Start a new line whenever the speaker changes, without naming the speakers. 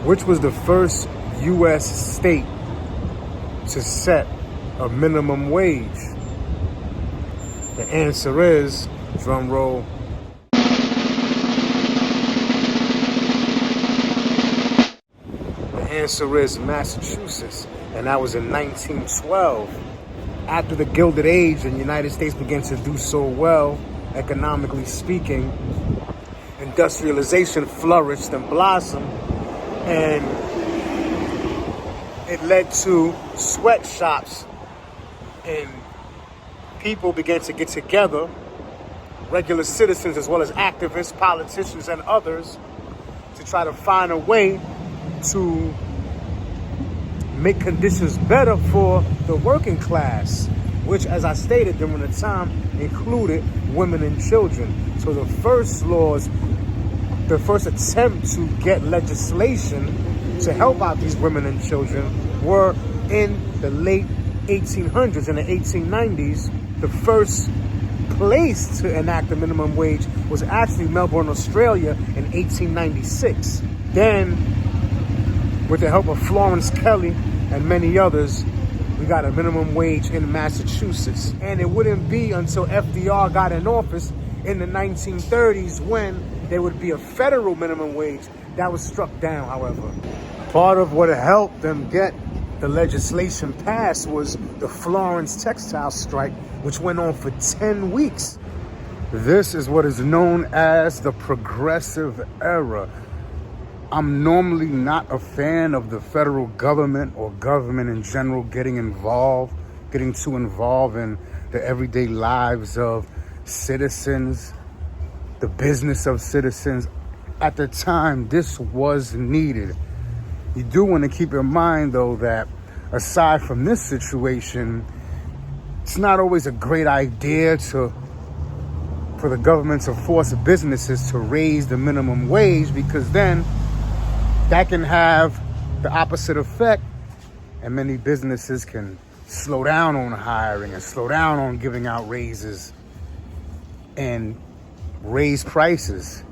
Which was the first U.S. state to set a minimum wage? The answer is, drum roll, the answer is Massachusetts, and that was in 1912. After the Gilded Age, and the United States began to do so well, economically speaking, industrialization flourished and blossomed, and it led to sweatshops, and people began to get together, regular citizens as well as activists, politicians, and others, to try to find a way to make conditions better for the working class, which, as I stated during the time, included women and children. So the first laws, the first attempt to get legislation to help out these women and children were in the late 1800s. In the 1890s, the first place to enact the minimum wage was actually Melbourne, Australia in 1896. Then, with the help of Florence Kelly and many others, we got a minimum wage in Massachusetts. And it wouldn't be until FDR got in office in the 1930s when there would be a federal minimum wage that was struck down, however. Part of what helped them get the legislation passed was the Florence textile strike, which went on for 10 weeks. This is what is known as the Progressive Era. I'm normally not a fan of the federal government or government in general getting too involved in the everyday lives of citizens, the business of citizens. At the time, this was needed. You do want to keep in mind, though, that aside from this situation, it's not always a great idea for the government to force businesses to raise the minimum wage, because then that can have the opposite effect, and many businesses can slow down on hiring and slow down on giving out raises and raise prices.